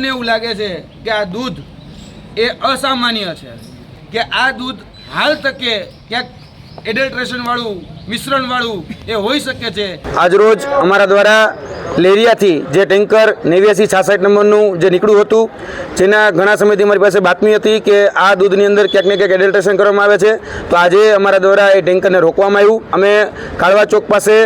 મને એવું લાગે છે કે આ દૂધ એ અસામાન્ય છે, કે આ દૂધ હાલ તકે ક્યાંક એડલ્ટ્રેશનવાળું મિશ્રણવાળું એ હોઈ શકે છે। આજરોજ અમારા દ્વારા લેરિયાથી જે ટેન્કર 8966 નંબરનું જે નીકળ્યું હતું, જેના ઘણા સમયથી અમારી પાસે બાતમી હતી કે આ દૂધની અંદર ક્યાંક ને ક્યાંક એડલ્ટ્રેશન કરવામાં આવે છે, તો આજે અમારા દ્વારા એ ટેન્કરને રોકવામાં આવ્યું। અમે કાળવા ચોક પાસે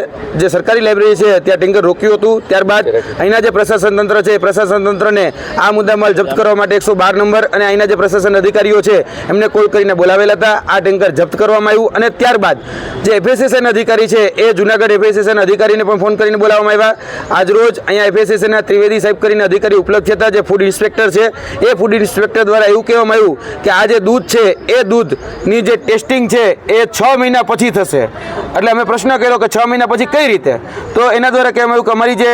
જે સરકારી લાઇબ્રેરી છે ત્યાં ટેન્કર રોક્યું હતું। ત્યારબાદ અહીંના જે પ્રશાસન તંત્ર છે એ પ્રશાસન તંત્રને આ મુદ્દામાલ જપ્ત કરવા માટે 112 નંબર અને અહીંના જે પ્રશાસન અધિકારીઓ છે એમને કોલ કરીને બોલાવેલા હતા। આ ટેન્કર જપ્ત કરવામાં આવ્યું અને ત્યારબાદ જે એફએસએસએન અધિકારી છે એ જૂનાગઢ એફએસએસએન અધિકારીને પણ ફોન કરીને બોલાવવામાં આવ્યા। આજરોજ અહીંયા એફએસએસએનના ત્રિવેદી સાહેબ કરીને અધિકારી ઉપલબ્ધ હતા, જે ફૂડ ઇન્સ્પેક્ટર છે, એ ફૂડ ઇન્સ્પેક્ટર દ્વારા એવું કહેવામાં આવ્યું કે આ જે દૂધ છે એ દૂધની જે ટેસ્ટિંગ છે એ 6 મહિના પછી થશે। એટલે અમે પ્રશ્ન કર્યો કે 6 મહિના પછી કઈ રીતે, તો એના દ્વારા કહેવામાં આવ્યું કે અમારી જે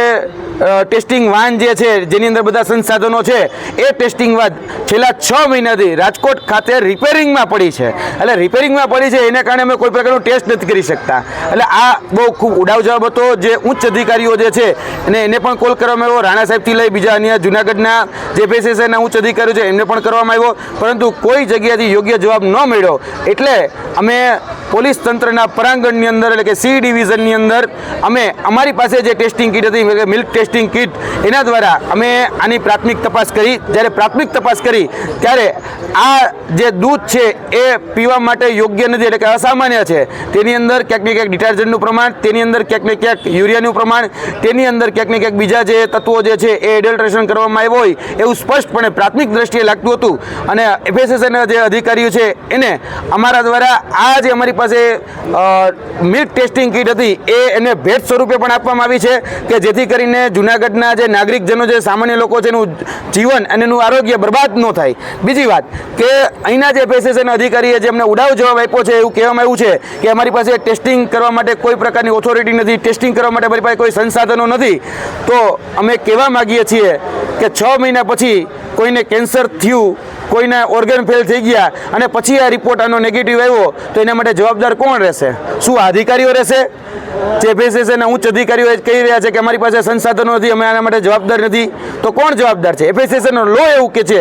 ટેસ્ટિંગ વાન જે છે જેની અંદર બધા સંસાધનો છે એ ટેસ્ટિંગ વાન છેલ્લા 6 મહિનાથી રાજકોટ ખાતે રિપેરિંગમાં પડી છે। એટલે રિપેરિંગમાં પડી છે એને કારણે અમે કોઈ પ્રકારનું ટેસ્ટ નથી કરી શકતા। એટલે આ બહુ ખૂબ ઉડાવ જવાબ હતો। જે ઉચ્ચ અધિકારીઓ જે છે એને પણ કોલ કરવામાં આવ્યો, રાણા સાહેબથી લઈ બીજા અન્ય જૂનાગઢના જે એફએસએસએના ઉચ્ચ અધિકારીઓ છે એમને પણ કરવામાં આવ્યો, પરંતુ કોઈ જગ્યાથી યોગ્ય જવાબ ન મળ્યો। એટલે અમે પોલીસ તંત્રના પરાંગણની અંદર એટલે કે સી ડિવિઝનની અંદર અમે અમારી પાસે જે ટેસ્ટિંગ કીટ હતી મિલ્ક ટેસ્ટિંગ કીટ એના દ્વારા અમે આની પ્રાથમિક તપાસ કરી। જ્યારે પ્રાથમિક તપાસ કરી ત્યારે આ જે દૂધ છે એ પીવા માટે યોગ્ય નથી, એટલે કે અસામાન્ય છે। તેની અંદર ક્યાંક ને ક્યાંક ડિટર્જન્ટનું પ્રમાણ, તેની અંદર ક્યાંક ને ક્યાંક યુરિયાનું પ્રમાણ, તેની અંદર ક્યાંક ને ક્યાંક બીજા જે તત્વો જે છે એ એડલ્ટ્રેશન કરવામાં આવ્યું હોય એવું સ્પષ્ટપણે પ્રાથમિક દ્રષ્ટિએ લાગતું હતું। અને એફએસએસએના જે અધિકારીઓ છે એને અમારા દ્વારા આ જે અમારી પાસે મિલ્ક ટેસ્ટિંગ કીટ હતી એ એને ભેટ સ્વરૂપે પણ આપવામાં આવી છે, કે જેથી કરીને જૂનાગઢના જે નાગરિકજનો જે સામાન્ય લોકો છે એનું જીવન અને એનું આરોગ્ય બરબાદ ન થાય। બીજી વાત કે અહીંના જે એફએસએસએના અધિકારીએ જે અમને ઉડાવ જવાબ આપ્યો છે એવું કહેવામાં આવ્યું છે કે અમારી પાસે ટેસ્ટિંગ કરવા માટે કોઈ પ્રકારની ઓથોરિટી નથી, ટેસ્ટિંગ કરવા માટે અમારી પાસે કોઈ સંસાધનો નથી। તો અમે કહેવા માગીએ છીએ કે 6 મહિના પછી કોઈને કેન્સર થયું, કોઈના ઓર્ગન ફેલ થઈ ગયા અને પછી આ રિપોર્ટ આનો નેગેટિવ આવ્યો તો એના માટે જવાબદાર કોણ રહેશે? શું અધિકારીઓ રહેશે? જે એફએસએસએના ઉચ્ચ અધિકારીઓ કહી રહ્યા છે કે અમારી પાસે સંસાધનો નથી, અમે આના માટે જવાબદાર નથી, તો કોણ જવાબદાર છે? એફએસએસએનો લો એવું કે છે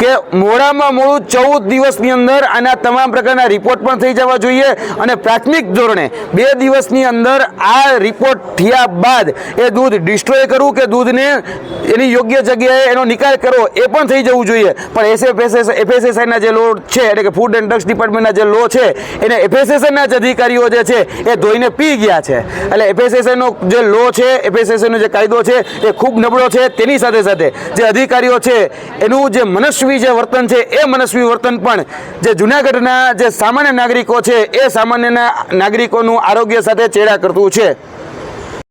કે મોડામાં મોડું 14 દિવસની અંદર આના તમામ પ્રકારના રિપોર્ટ પણ થઈ જવા જોઈએ અને પ્રાથમિક ધોરણે 2 દિવસની અંદર આ રિપોર્ટ થયા બાદ એ દૂધ ડિસ્ટ્રોય કરવું કે દૂધને એની યોગ્ય જગ્યાએ એનો નિકાલ કરવો એ પણ થઈ જવું જોઈએ। પણ એફએસએસઆઈના જે લો છે એટલે કે ફૂડ એન્ડ ડ્રગ્સ ડિપાર્ટમેન્ટના જે લો છે એને એફએસએસઆઈના જ અધિકારીઓ જે છે એ ધોઈને પી ગયા છે। એટલે એફએસએસઆઈનો જે લો છે, એફએસએસઆઈનો જે કાયદો છે એ ખૂબ નબળો છે। તેની સાથે સાથે જે અધિકારીઓ છે એનું જે મનસ્વી જે વર્તન છે એ મનસ્વી વર્તન પણ જે જૂનાગઢના જે સામાન્ય નાગરિકો છે એ સામાન્ય નાગરિકોનું આરોગ્ય સાથે ચેડા કરતું છે।